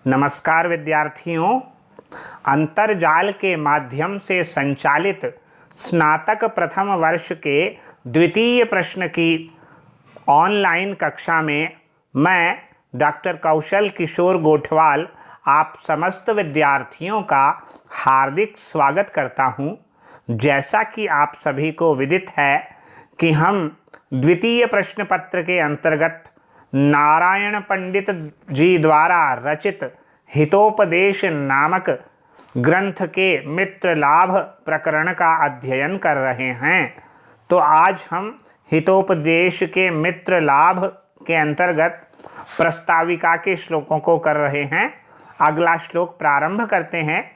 नमस्कार विद्यार्थियों, अंतर्जाल के माध्यम से संचालित स्नातक प्रथम वर्ष के द्वितीय प्रश्न की ऑनलाइन कक्षा में मैं डॉक्टर कौशल किशोर गोठवाल आप समस्त विद्यार्थियों का हार्दिक स्वागत करता हूं। जैसा कि आप सभी को विदित है कि हम द्वितीय प्रश्न पत्र के अंतर्गत नारायण पंडित जी द्वारा रचित हितोपदेश नामक ग्रंथ के मित्र लाभ प्रकरण का अध्ययन कर रहे हैं। तो आज हम हितोपदेश के मित्र लाभ के अंतर्गत प्रस्ताविका के श्लोकों को कर रहे हैं। अगला श्लोक प्रारंभ करते हैं।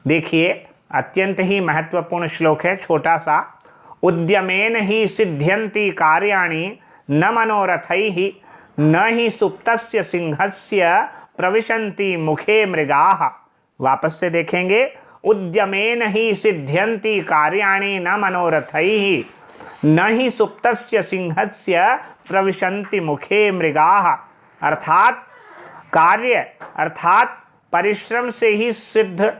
देखिए, अत्यंत ही महत्वपूर्ण श्लोक है, छोटा सा। उद्यमेन ही सिद्ध्यन्ति कार्याणि न मनोरथैः न हि सुप्तस्य सिंहस्य प्रविशन्ति मुखे मृगाः। वापस से देखेंगे, उद्यमेन ही सिद्ध्यन्ति कार्याणि न मनोरथैः न हि सुप्तस्य सिंहस्य प्रविशन्ति मुखे मृगाः। अर्थात कार्य अर्थात परिश्रम से ही सिद्ध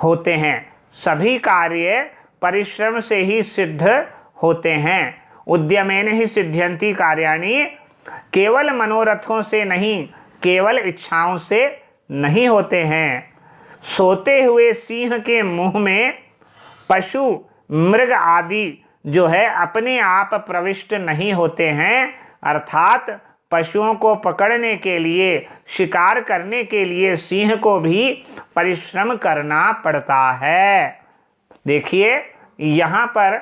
होते हैं। सभी कार्य परिश्रम से ही सिद्ध होते हैं। उद्यमेन ही सिद्ध्यन्ति कार्याणि केवल मनोरथों से नहीं, केवल इच्छाओं से नहीं होते हैं। सोते हुए सिंह के मुंह में पशु मृग आदि जो है अपने आप प्रविष्ट नहीं होते हैं। अर्थात पशुओं को पकड़ने के लिए, शिकार करने के लिए सिंह को भी परिश्रम करना पड़ता है। देखिए, यहाँ पर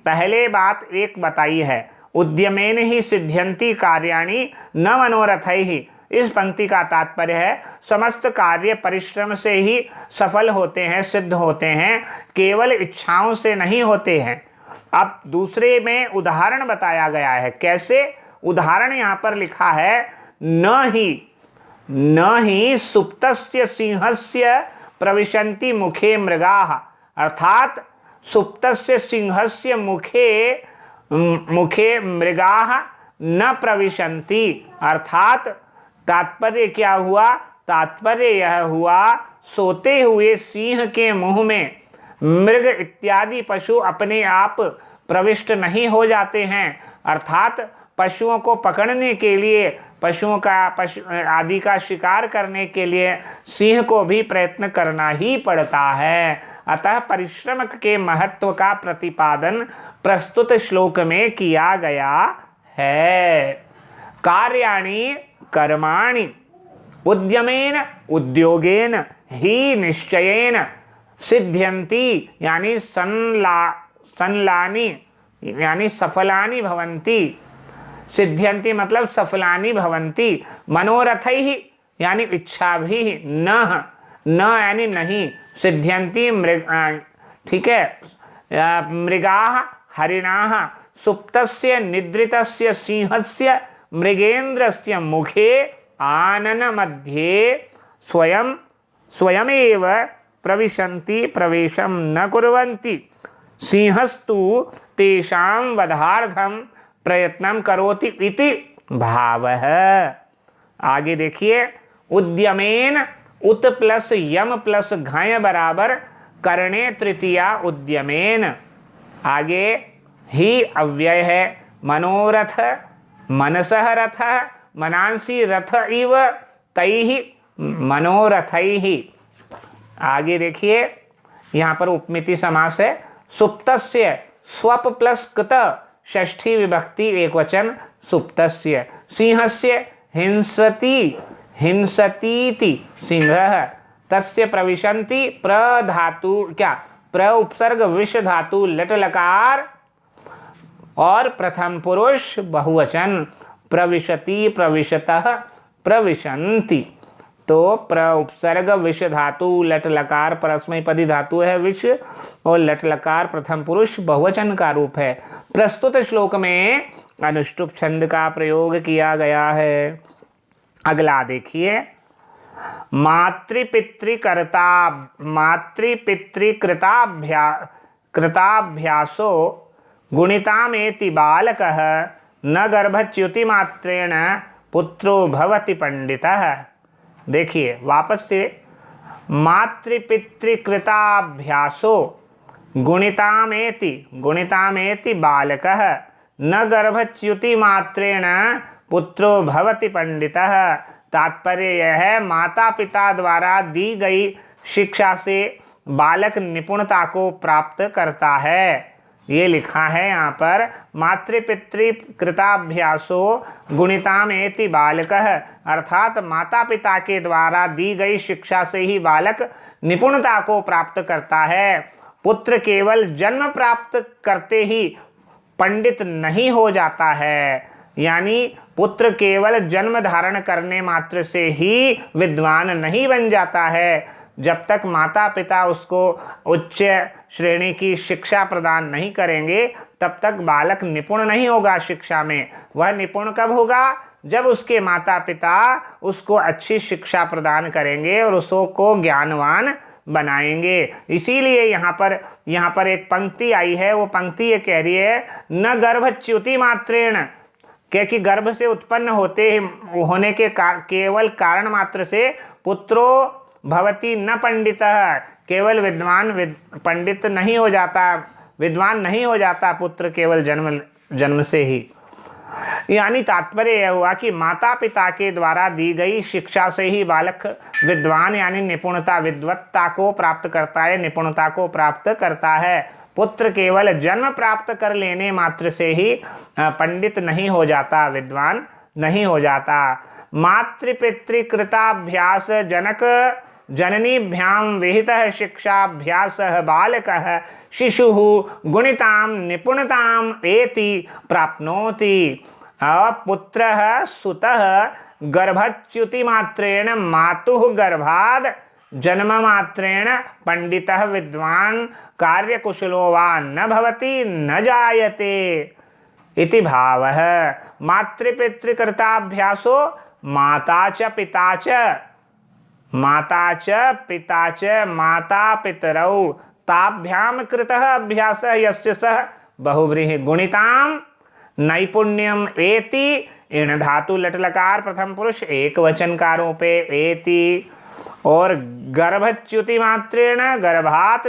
पहले बात एक बताई है, उद्यमेन ही सिद्ध्यन्ति कार्याणि न मनोरथैः। इस पंक्ति का तात्पर्य है समस्त कार्य परिश्रम से ही सफल होते हैं, सिद्ध होते हैं, केवल इच्छाओं से नहीं होते हैं। अब दूसरे में उदाहरण बताया गया है। कैसे? उदाहरण यहाँ पर लिखा है, न ही सुप्तस्य सिंहस्य प्रविशन्ति मुखे मृगाः। अर्थात सुप्तस्य सिंहस्य मुखे मृगाः न प्रविशन्ति। अर्थात तात्पर्य क्या हुआ? तात्पर्य यह हुआ, सोते हुए सिंह के मुंह में मृग इत्यादि पशु अपने आप प्रविष्ट नहीं हो जाते हैं। अर्थात पशुओं को पकड़ने के लिए, पशु आदि का शिकार करने के लिए सिंह को भी प्रयत्न करना ही पड़ता है। अतः परिश्रम के महत्व का प्रतिपादन प्रस्तुत श्लोक में किया गया है। कार्याणि कर्माणि उद्यमेन उद्योगेन ही निश्चयेन सिद्ध्यन्ति यानी संलानि यानी सफलानि भवन्ति। सिद्ध्यन्ति मतलब सफलानि भवन्ति। मनोरथैः यानी इच्छा भी, न यानी नहीं। सिद्ध्यन्ति ठीक है, मृगाः हरिणाः सुप्तस्य निद्रितस्य सिंहस्य मृगेन्द्रस्य मुखे आनन मध्ये स्वयमेव प्रविशन्ति प्रवेशं न कुर्वन्ति। सिंहस्तु तेषां वधार्थं प्रयत्नं करोति इति भावः। आगे देखिए, उद्यमेन उत प्लस यम प्लस घय बराबर करणे तृतीया उद्यमेन। आगे ही अव्यय है। मनोरथ मनसः रथः मनांसि रथ इव तैः मनोरथैः। आगे देखिए, यहाँ पर उपमिति समास है। सुप्तस्य स्वप प्लस कृत षष्ठी विभक्ति एकवचन सुप्तस्य। सिंहस्य हिंसतीति सिंहः तस्य प्रविशन्ति प्रधातु क्या प्र उपसर्ग विष धातु लट लकार और प्रथम पुरुष बहुवचन प्रविशति प्रविशतः प्रविशन्ति। तो प्र उपसर्ग विष धातु लट लकार परस्मैपदी धातु है विष और लट लकार प्रथम पुरुष बहुवचन का रूप है। प्रस्तुत श्लोक में अनुष्टुप छंद का प्रयोग किया गया है। अगला देखिए, कृताभ्यासो गुणितामेति बालकः न गर्भच्युतिमात्रेण पुत्रो भवति पंडितः। देखिए वापस से, मातृपितृकृताभ्यासो गुणितामेति बालकः न गर्भच्युति मात्रेण पुत्रो भवति पंडितः। तात्पर्य यह है, माता पिता द्वारा दी गई शिक्षा से बालक निपुणता को प्राप्त करता है। ये लिखा है यहाँ पर, मातृपितृकृताभ्यासो गुणितामेति बालकः, अर्थात माता पिता के द्वारा दी गई शिक्षा से ही बालक निपुणता को प्राप्त करता है। पुत्र केवल जन्म प्राप्त करते ही पंडित नहीं हो जाता है, यानी पुत्र केवल जन्म धारण करने मात्र से ही विद्वान नहीं बन जाता है। जब तक माता पिता उसको उच्च श्रेणी की शिक्षा प्रदान नहीं करेंगे तब तक बालक निपुण नहीं होगा शिक्षा में। वह निपुण कब होगा? जब उसके माता पिता उसको अच्छी शिक्षा प्रदान करेंगे और उसको ज्ञानवान बनाएंगे। इसीलिए यहाँ पर एक पंक्ति आई है, वो पंक्ति ये कह रही है, न गर्भच्युति मात्रेण, क्योंकि गर्भ से उत्पन्न होने के केवल कारण मात्र से पुत्रो भवति न पंडितः, केवल पंडित नहीं हो जाता, विद्वान नहीं हो जाता पुत्र केवल जन्म से ही। यानी तात्पर्य यह हुआ कि माता पिता के द्वारा दी गई शिक्षा से ही बालक विद्वान यानी विद्वत्ता को प्राप्त करता है, निपुणता को प्राप्त करता है। पुत्र केवल जन्म प्राप्त कर लेने मात्र से ही पंडित नहीं हो जाता, विद्वान नहीं हो जाता। मातृपितृकृताभ्यास जनक जननीभ्यां विहितः शिक्षाभ्यासः बालकः शिशुः गुणितां निपुणतां एति प्राप्नोति। पुत्रः सुतः गर्भच्युतिमात्रेण मातुः गर्भाद् जन्ममात्रेण पंडितः विद्वान् कार्यकुशलो वा न भवति न जायते इति भावः। मातृपितृकृताभ्यासो माता च पिता च माता पितरौ ताभ्याम कृतः अभ्यासः यस्य सः बहुव्रीहि गुणितां नैपुण्यम एति। इण धातु लट लकार प्रथम पुरुष एक वचन कारों पे एति। और गर्भच्युति मात्रेण गर्भात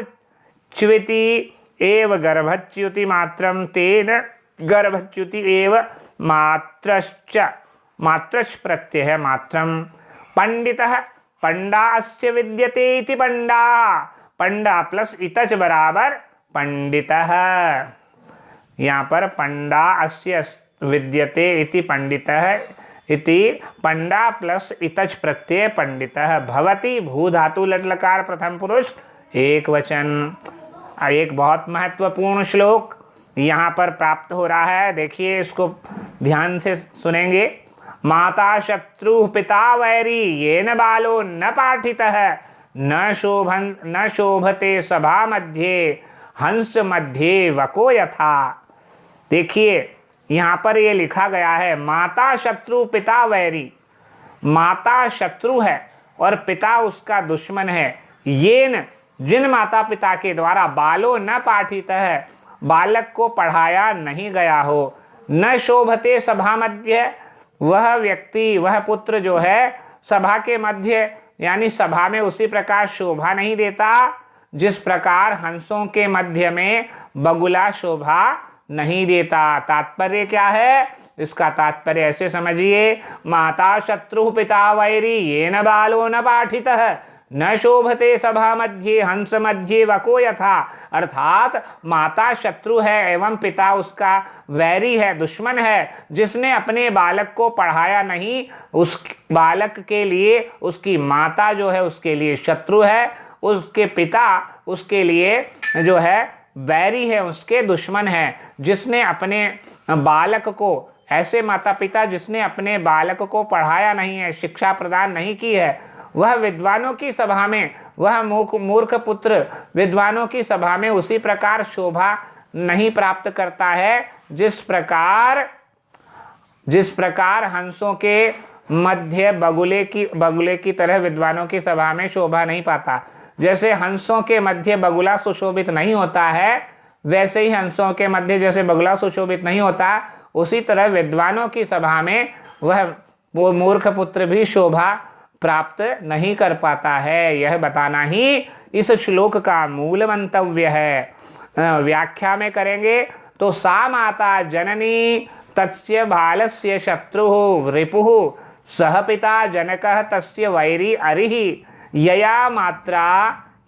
च्युति एव गर्भच्युति मात्रम तेन गर्भच्युति एव मात्रच प्रत्यय मात्रम। पंडितः पंडा अस्य विद्यते इति पंडा प्लस इतच बराबर पंडितः। यहाँ पर पंडा अस्य विद्यते इति पंडितः इति पंडा प्लस इतच प्रत्यय पंडितः भवति। भू धातु लट लकार प्रथम पुरुष एक वचन। एक बहुत महत्वपूर्ण श्लोक यहाँ पर प्राप्त हो रहा है, देखिए इसको ध्यान से सुनेंगे। माता शत्रु पिता वैरी येन बालो न पाठितः न शोभते सभा मध्ये हंस मध्ये वको यथा। देखिए यहाँ पर ये लिखा गया है, माता शत्रु पिता वैरी, माता शत्रु है और पिता उसका दुश्मन है। येन जिन माता पिता के द्वारा बालो न पाठित है, बालक को पढ़ाया नहीं गया हो, न शोभते सभा मध्य, वह व्यक्ति वह पुत्र जो है सभा के मध्य यानी सभा में उसी प्रकार शोभा नहीं देता जिस प्रकार हंसों के मध्य में बगुला शोभा नहीं देता। तात्पर्य क्या है? इसका तात्पर्य ऐसे समझिए, माता शत्रु पिता वैरी येन बालो न पाठितः न शोभते सभा मध्य हंस मध्य वको यथा। अर्थात माता शत्रु है एवं पिता उसका वैरी है, दुश्मन है, जिसने अपने बालक को पढ़ाया नहीं, उस बालक के लिए उसकी माता जो है उसके लिए शत्रु है, उसके पिता उसके लिए जो है वैरी है, उसके दुश्मन है। जिसने अपने बालक को, ऐसे माता पिता जिसने अपने बालक को पढ़ाया नहीं है, शिक्षा प्रदान नहीं की है, वह विद्वानों की सभा में, वह मूर्ख पुत्र विद्वानों की सभा में उसी प्रकार शोभा नहीं प्राप्त करता है जिस प्रकार हंसों के मध्य बगुले की तरह विद्वानों की सभा में शोभा नहीं पाता। जैसे हंसों के मध्य बगुला सुशोभित नहीं होता है, वैसे ही हंसों के मध्य जैसे बगुला सुशोभित नहीं होता, उसी तरह विद्वानों की सभा में वो मूर्ख पुत्र भी शोभा प्राप्त नहीं कर पाता है। यह बताना ही इस श्लोक का मूल मंतव्य है। व्याख्या में करेंगे तो सा माता जननी तस्य बालस्य शत्रुः रिपुः सह पिता जनकः तस्य वैरी अरिः यया मात्रा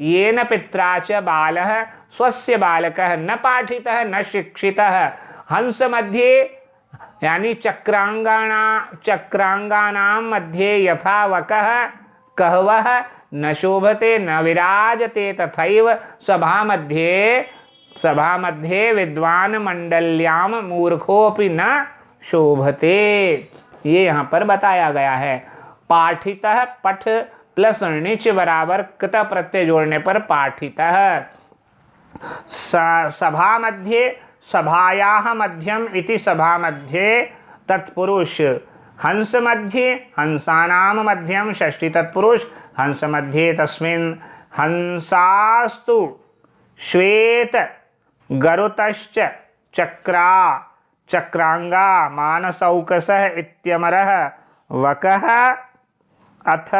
येन पित्रा च बालः स्वस्य बालकः न पाठितः न शिक्षितः हंस मध्ये यानी चक्रांगानां मध्ये यथा वकः कहवः न शोभते न विराजते तथैव सभा मध्ये विद्वान मंडल्याम मूर्खोपि न शोभते। ये यहाँ पर बताया गया है। पाठितः पठ प्लस णिच बराबर कृत प्रत्यय जोड़ने पर पाठितः। सभा मध्ये सभायाः मध्यम इति सभा मध्ये तत्पुरुष। हंस मध्ये हंसानां मध्यम षष्ठी तत्पुरुष हंस मध्ये तस्मिन् हंसास्तु श्वेत गरुतश्च चक्रांगा मानसौकसः इत्यमरः वकः अथ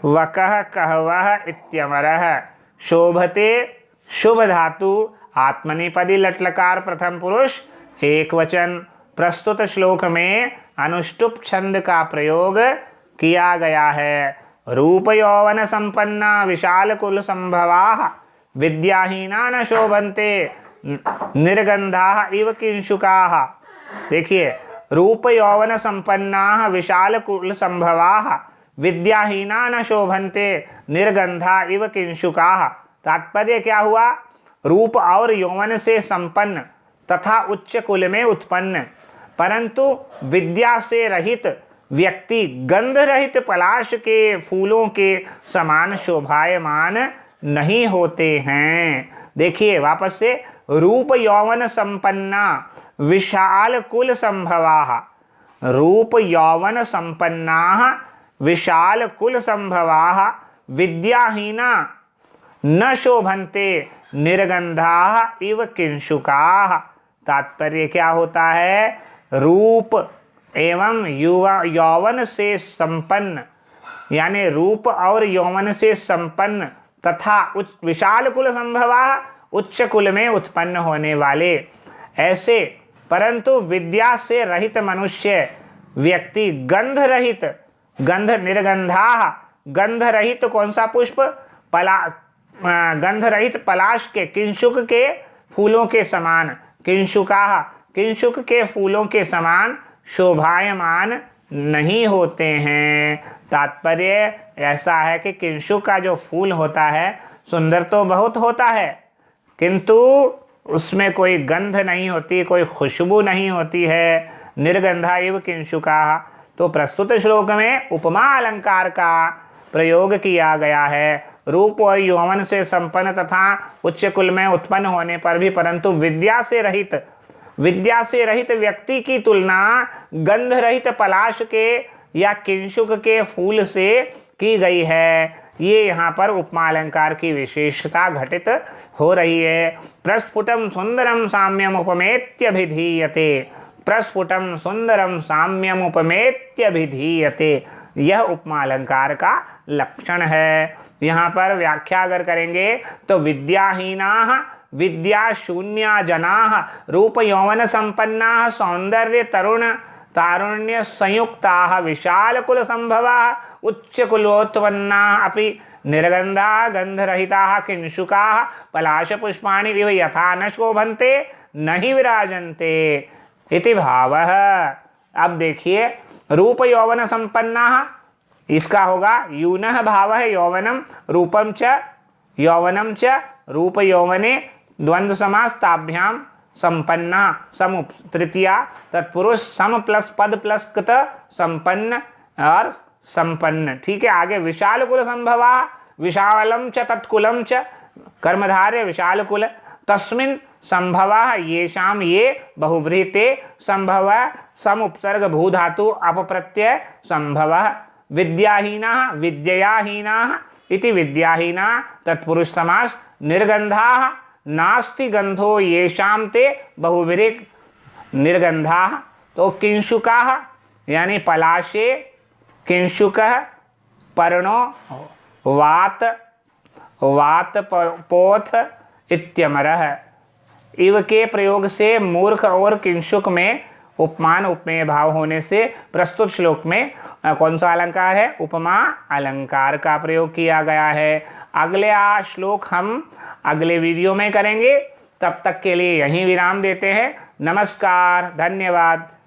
वकः कहवः इत्यमरः। शोभते शुभ धातु आत्मनेपदी लट्लकार प्रथम पुरुष एक वचन। प्रस्तुत श्लोक में अनुष्टुप छंद का प्रयोग किया गया है। रूप यौवन संपन्ना विशाल कुल संभवाः विद्याहीना न शोभन्ते निर्गंधाः इव किंशुकाः। देखिए, रूप यौवन संपन्ना विशाल कुल संभवाः विद्याहीना न शोभन्ते निर्गंधा इव किंशुकाः। तात्पर्य क्या हुआ? रूप और यौवन से संपन्न तथा उच्च कुल में उत्पन्न परंतु विद्या से रहित व्यक्ति गंध रहित पलाश के फूलों के समान शोभायमान नहीं होते हैं। देखिए वापस से, रूप यौवन संपन्ना विशाल कुल संभवाः, रूप यौवन संपन्ना विशाल कुल संभवाः विद्याहीना न शोभन्ते निर्गंधाः इव किंशुकाः। तात्पर्य क्या होता है? रूप एवं यौवन से संपन्न यानी रूप और यौवन से संपन्न तथा विशाल कुल संभवा उच्च कुल में उत्पन्न होने वाले ऐसे परंतु विद्या से रहित मनुष्य व्यक्ति गंध रहित, गंध निर्गंधा, गंध रहित कौन सा पुष्प? गंध रहित पलाश के किंशुक के फूलों के समान, किंशुका किंशुक के फूलों के समान शोभायमान नहीं होते हैं। तात्पर्य ऐसा है कि किंशुक का जो फूल होता है सुंदर तो बहुत होता है किंतु उसमें कोई गंध नहीं होती, कोई खुशबू नहीं होती है। निर्गंधा इव किंशुका। तो प्रस्तुत श्लोक में उपमा अलंकार का प्रयोग किया गया है। रूप और यौवन से संपन्न तथा उच्च कुल में उत्पन्न होने पर भी परंतु विद्या से रहित व्यक्ति की तुलना गंध रहित पलाश के या किंशुक के फूल से की गई है। ये यहाँ पर उपमा अलंकार की विशेषता घटित हो रही है। प्रस्फुटम सुंदरम साम्यम उपमेत्यभिधीयते, प्रस्फुटम सुंदरम साम्यम उपमेत्यभिधीयते, यह उपमा अलंकार का लक्षण है। यहाँ पर व्याख्या अगर करेंगे तो विद्याहीनाः विद्या शून्या जनाः रूप यौवन संपन्नाः सौंदर्य तरुण तारुण्य संयुक्ताः विशाल कुल संभवाः उच्च कुलोत्पन्नाः अपि निर्गंधा गंधरहिताः किंशुकाः पलाश पुष्पाणि इव यथा न शोभन्ते न हि विराजन्ते इति भावः। अब देखिए, रूप यौवन संपन्नाः, इसका होगा यूनः भावः यौवनम रूपम च यौवनम च रूप यौवने द्वंद्व समास ताभ्याम संपन्ना सम तृतीया तत्पुरुष सम प्लस पद प्लस कृत संपन्न और संपन्न। ठीक है, आगे विशाल कुल संभवा विशालम च तत्कुलम च कर्मधार्य विशाल कुल तस्मिन् संभवा येषाम ये बहुव्रीते संभव सम उपसर्ग भूधातु अपप्रत्यय संभव। विद्याहीना विद्ययाहीना इति विद्याहीना तत्पुरुष समास निर्गंधा नास्ति गंधो येषाम ते बहुव्रीक निर्गंधा। तो किंशुका यानी पलाशे किंशुक पर्णो वात वात पोथ इत्यमरः। इव के प्रयोग से मूर्ख और किंशुक में उपमान उपमेय भाव होने से प्रस्तुत श्लोक में कौन सा अलंकार है? उपमा अलंकार का प्रयोग किया गया है। अगले श्लोक हम अगले वीडियो में करेंगे। तब तक के लिए यहीं विराम देते हैं। नमस्कार, धन्यवाद।